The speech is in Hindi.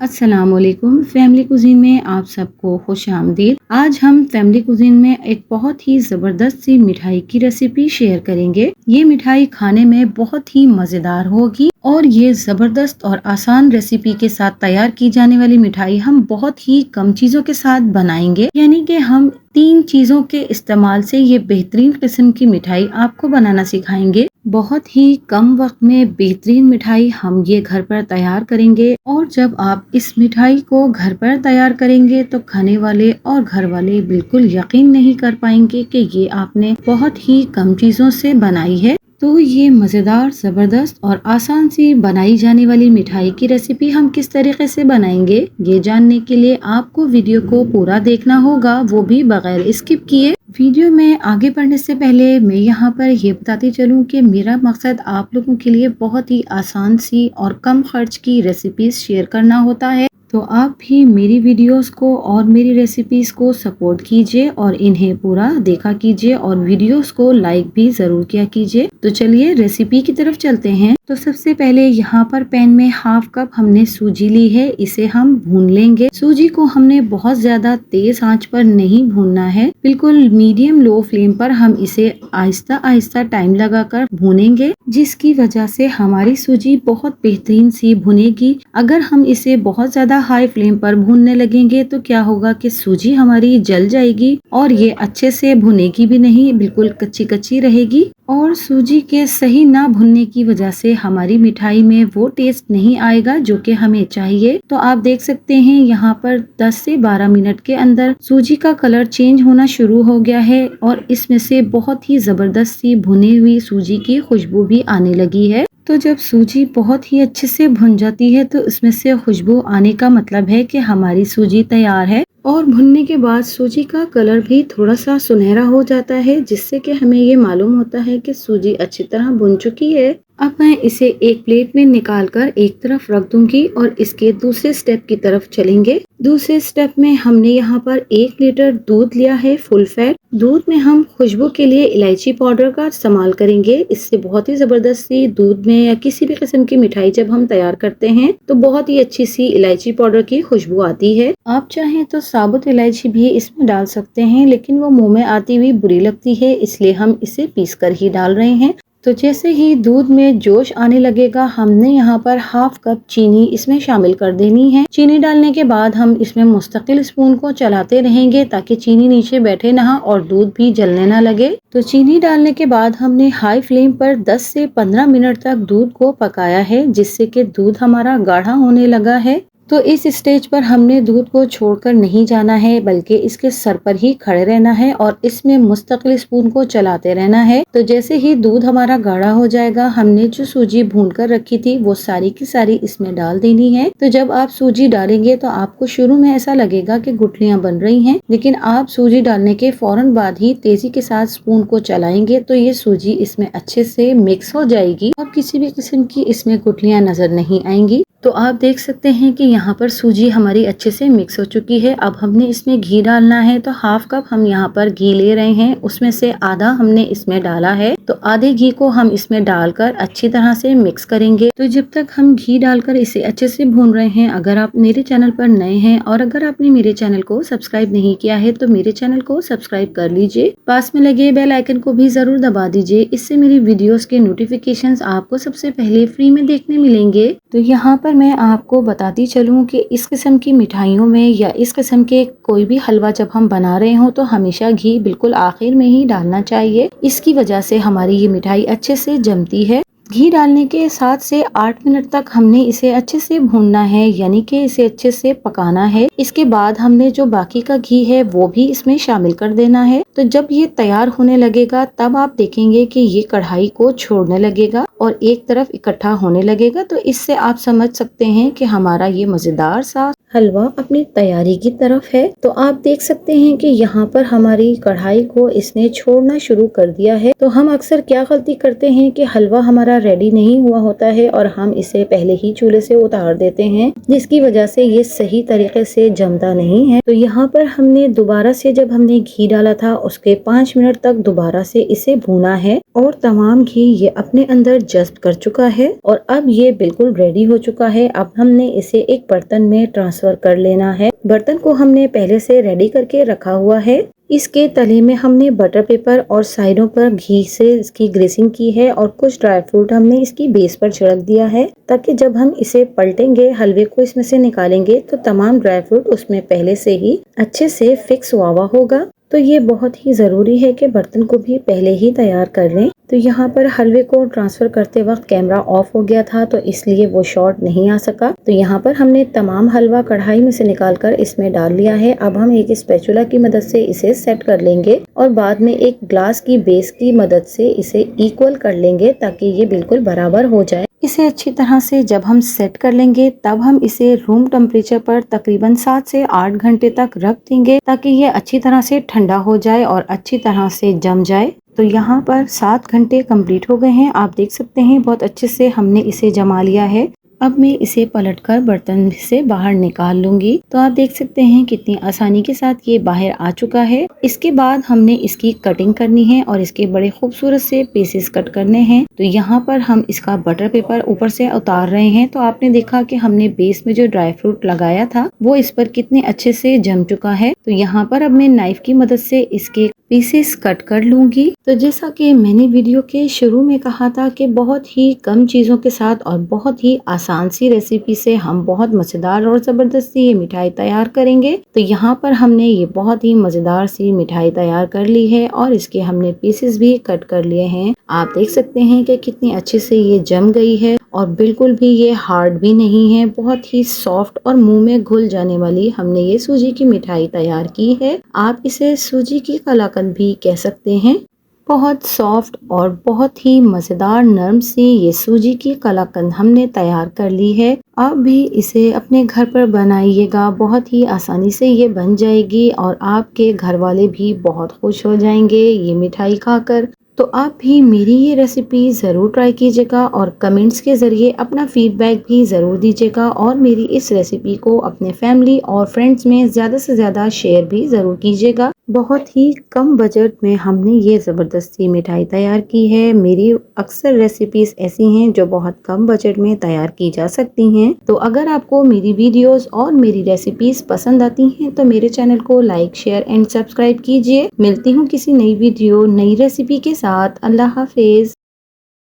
अस्सलामुअलैकुम। फैमिली कुजीन में आप सबको खुश आमदीद। आज हम फैमिली कुजीन में एक बहुत ही ज़बरदस्त सी मिठाई की रेसिपी शेयर करेंगे। ये मिठाई खाने में बहुत ही मज़ेदार होगी और ये ज़बरदस्त और आसान रेसिपी के साथ तैयार की जाने वाली मिठाई हम बहुत ही कम चीज़ों के साथ बनाएंगे। यानी कि हम 3 चीज़ों के इस्तेमाल से ये बेहतरीन किस्म की मिठाई आपको बनाना सिखाएंगे। बहुत ही कम वक्त में बेहतरीन मिठाई हम ये घर पर तैयार करेंगे और जब आप इस मिठाई को घर पर तैयार करेंगे तो खाने वाले और घर वाले बिल्कुल यकीन नहीं कर पाएंगे कि ये आपने बहुत ही कम चीज़ों से बनाई है। तो ये मज़ेदार, ज़बरदस्त और आसान सी बनाई जाने वाली मिठाई की रेसिपी हम किस तरीके से बनाएंगे, ये जानने के लिए आपको वीडियो को पूरा देखना होगा, वो भी बगैर स्किप किए। वीडियो में आगे बढ़ने से पहले मैं यहाँ पर ये बताती चलूँ कि मेरा मकसद आप लोगों के लिए बहुत ही आसान सी और कम खर्च की रेसिपीज शेयर करना होता है। तो आप भी मेरी वीडियोस को और मेरी रेसिपीज को सपोर्ट कीजिए और इन्हें पूरा देखा कीजिए और वीडियोस को लाइक भी ज़रूर किया कीजिए। तो चलिए रेसिपी की तरफ चलते हैं। तो सबसे पहले यहाँ पर पैन में हाफ कप हमने सूजी ली है, इसे हम भून लेंगे। सूजी को हमने बहुत ज्यादा तेज आंच पर नहीं भूनना है, बिल्कुल मीडियम लो फ्लेम पर हम इसे आहिस्ता आहिस्ता टाइम लगाकर भूनेंगे, जिसकी वजह से हमारी सूजी बहुत बेहतरीन सी भुनेगी। अगर हम इसे बहुत ज्यादा हाई फ्लेम पर भूनने लगेंगे तो क्या होगा कि सूजी हमारी जल जाएगी और ये अच्छे से भुनेगी भी नहीं, बिल्कुल कच्ची कच्ची रहेगी और सूजी के सही ना भुनने की वजह से हमारी मिठाई में वो टेस्ट नहीं आएगा जो कि हमें चाहिए। तो आप देख सकते हैं यहाँ पर 10 से 12 मिनट के अंदर सूजी का कलर चेंज होना शुरू हो गया है और इसमें से बहुत ही जबरदस्त सी भुनी हुई सूजी की खुशबू भी आने लगी है। तो जब सूजी बहुत ही अच्छे से भुन जाती है तो इसमें से खुशबू आने का मतलब है कि हमारी सूजी तैयार है और भुनने के बाद सूजी का कलर भी थोड़ा सा सुनहरा हो जाता है, जिससे कि हमें ये मालूम होता है कि सूजी अच्छी तरह भुन चुकी है। अब मैं इसे एक प्लेट में निकालकर एक तरफ रख दूंगी और इसके दूसरे स्टेप की तरफ चलेंगे। दूसरे स्टेप में हमने यहाँ पर 1 लीटर दूध लिया है फुल फैट। दूध में हम खुशबू के लिए इलायची पाउडर का इस्तेमाल करेंगे। इससे बहुत ही जबरदस्त सी दूध में या किसी भी किस्म की मिठाई जब हम तैयार करते हैं तो बहुत ही अच्छी सी इलायची पाउडर की खुशबू आती है। आप चाहें तो साबुत इलायची भी इसमें डाल सकते हैं, लेकिन वो मुंह में आती हुई बुरी लगती है, इसलिए हम इसे पीस कर ही डाल रहे हैं। तो जैसे ही दूध में जोश आने लगेगा हमने यहाँ पर हाफ कप चीनी इसमें शामिल कर देनी है। चीनी डालने के बाद हम इसमें मुस्तकिल स्पून को चलाते रहेंगे ताकि चीनी नीचे बैठे ना और दूध भी जलने ना लगे। तो चीनी डालने के बाद हमने हाई फ्लेम पर 10 से 15 मिनट तक दूध को पकाया है, जिससे कि दूध हमारा गाढ़ा होने लगा है। तो इस स्टेज पर हमने दूध को छोड़कर नहीं जाना है, बल्कि इसके सर पर ही खड़े रहना है और इसमें मुस्तकिल स्पून को चलाते रहना है। तो जैसे ही दूध हमारा गाढ़ा हो जाएगा हमने जो सूजी भून कर रखी थी वो सारी की सारी इसमें डाल देनी है। तो जब आप सूजी डालेंगे तो आपको शुरू में ऐसा लगेगा कि गुठलियां बन रही हैं, लेकिन आप सूजी डालने के फौरन बाद ही तेजी के साथ स्पून को चलाएंगे तो ये सूजी इसमें अच्छे से मिक्स हो जाएगी और किसी भी किस्म की इसमें गुठलियां नजर नहीं आएंगी। तो आप देख सकते हैं कि यहाँ पर सूजी हमारी अच्छे से मिक्स हो चुकी है। अब हमने इसमें घी डालना है, तो हाफ कप हम यहाँ पर घी ले रहे हैं, उसमें से आधा हमने इसमें डाला है। तो आधे घी को हम इसमें डालकर अच्छी तरह से मिक्स करेंगे। तो जब तक हम घी डालकर इसे अच्छे से भून रहे हैं, अगर आप मेरे चैनल पर नए हैं और अगर आपने मेरे चैनल को सब्सक्राइब नहीं किया है तो मेरे चैनल को सब्सक्राइब कर लीजिए। पास में लगे बेल आइकन को भी जरूर दबा दीजिए, इससे मेरी वीडियोस के नोटिफिकेशंस आपको सबसे पहले फ्री में देखने मिलेंगे। तो यहाँ पर मैं आपको बताती चलूँ कि इस किस्म की मिठाइयों में या इस किस्म के कोई भी हलवा जब हम बना रहे हो तो हमेशा घी बिल्कुल आखिर में ही डालना चाहिए। इसकी वजह से हमारी ये मिठाई अच्छे से जमती है। घी डालने के 7 से 8 मिनट तक हमने इसे अच्छे से भूनना है, यानी कि इसे अच्छे से पकाना है। इसके बाद हमने जो बाकी का घी है वो भी इसमें शामिल कर देना है। तो जब ये तैयार होने लगेगा तब आप देखेंगे कि ये कढ़ाई को छोड़ने लगेगा और एक तरफ इकट्ठा होने लगेगा। तो इससे आप समझ सकते हैं कि हमारा ये मजेदार सा हलवा अपनी तैयारी की तरफ है। तो आप देख सकते हैं कि यहाँ पर हमारी कढ़ाई को इसने छोड़ना शुरू कर दिया है। तो हम अक्सर क्या गलती करते हैं कि हलवा हमारा रेडी नहीं हुआ होता है और हम इसे पहले ही चूल्हे से उतार देते हैं, जिसकी वजह से ये सही तरीके से जमता नहीं है। तो यहाँ पर हमने दोबारा से जब हमने घी डाला था उसके 5 मिनट तक दोबारा से इसे भूना है और तमाम घी ये अपने अंदर जज्ब कर चुका है और अब ये बिल्कुल रेडी हो चुका है। अब हमने इसे एक बर्तन में ट्रांसफर कर लेना है। बर्तन को हमने पहले से रेडी करके रखा हुआ है। इसके तले में हमने बटर पेपर और साइडों पर घी से इसकी ग्रेसिंग की है और कुछ ड्राई फ्रूट हमने इसकी बेस पर छिड़क दिया है, ताकि जब हम इसे पलटेंगे, हलवे को इसमें से निकालेंगे तो तमाम ड्राई फ्रूट उसमें पहले से ही अच्छे से फिक्स हुआ होगा। तो ये बहुत ही ज़रूरी है कि बर्तन को भी पहले ही तैयार कर लें। तो यहाँ पर हलवे को ट्रांसफ़र करते वक्त कैमरा ऑफ हो गया था, तो इसलिए वो शॉट नहीं आ सका। तो यहाँ पर हमने तमाम हलवा कढ़ाई में से निकालकर इसमें डाल लिया है। अब हम एक स्पैचुला की मदद से इसे सेट कर लेंगे और बाद में एक ग्लास की बेस की मदद से इसे इक्वल कर लेंगे, ताकि ये बिल्कुल बराबर हो जाए। इसे अच्छी तरह से जब हम सेट कर लेंगे तब हम इसे रूम टेम्परेचर पर तकरीबन 7 से 8 घंटे तक रख देंगे, ताकि ये अच्छी तरह से ठंडा हो जाए और अच्छी तरह से जम जाए। तो यहाँ पर 7 घंटे कंप्लीट हो गए हैं। आप देख सकते हैं बहुत अच्छे से हमने इसे जमा लिया है। अब मैं इसे पलटकर बर्तन से बाहर निकाल लूंगी। तो आप देख सकते हैं कितनी आसानी के साथ ये बाहर आ चुका है। इसके बाद हमने इसकी कटिंग करनी है और इसके बड़े खूबसूरत से पीसेस कट करने हैं। तो यहाँ पर हम इसका बटर पेपर ऊपर से उतार रहे हैं। तो आपने देखा कि हमने बेस में जो ड्राई फ्रूट लगाया था वो इस पर कितने अच्छे से जम चुका है। तो यहाँ पर अब मैं नाइफ की मदद से इसके पीसेस कट कर लूंगी। तो जैसा कि मैंने वीडियो के शुरू में कहा था कि बहुत ही कम चीज़ों के साथ और बहुत ही आसान सी रेसिपी से हम बहुत मज़ेदार और ज़बरदस्त ये मिठाई तैयार करेंगे। तो यहाँ पर हमने ये बहुत ही मज़ेदार सी मिठाई तैयार कर ली है और इसके हमने पीसेस भी कट कर लिए हैं। आप देख सकते हैं कि कितनी अच्छे से ये जम गई है और बिल्कुल भी ये हार्ड भी नहीं है। बहुत ही सॉफ्ट और मुंह में घुल जाने वाली हमने ये सूजी की मिठाई तैयार की है। आप इसे सूजी की कलाकंद भी कह सकते हैं। बहुत सॉफ्ट और बहुत ही मज़ेदार नरम सी ये सूजी की कलाकंद हमने तैयार कर ली है। आप भी इसे अपने घर पर बनाइएगा, बहुत ही आसानी से ये बन जाएगी और आपके घर वाले भी बहुत खुश हो जाएंगे ये मिठाई खाकर। तो आप भी मेरी ये रेसिपी ज़रूर ट्राई कीजिएगा और कमेंट्स के ज़रिए अपना फीडबैक भी ज़रूर दीजिएगा और मेरी इस रेसिपी को अपने फैमिली और फ्रेंड्स में ज़्यादा से ज़्यादा शेयर भी ज़रूर कीजिएगा। बहुत ही कम बजट में हमने ये ज़बरदस्त सी मिठाई तैयार की है। मेरी अक्सर रेसिपीज़ ऐसी हैं जो बहुत कम बजट में तैयार की जा सकती हैं। तो अगर आपको मेरी वीडियोस और मेरी रेसिपीज़ पसंद आती हैं तो मेरे चैनल को लाइक, शेयर एंड सब्सक्राइब कीजिए। मिलती हूँ किसी नई वीडियो, नई रेसिपी के साथ। अल्लाह हाफिज़।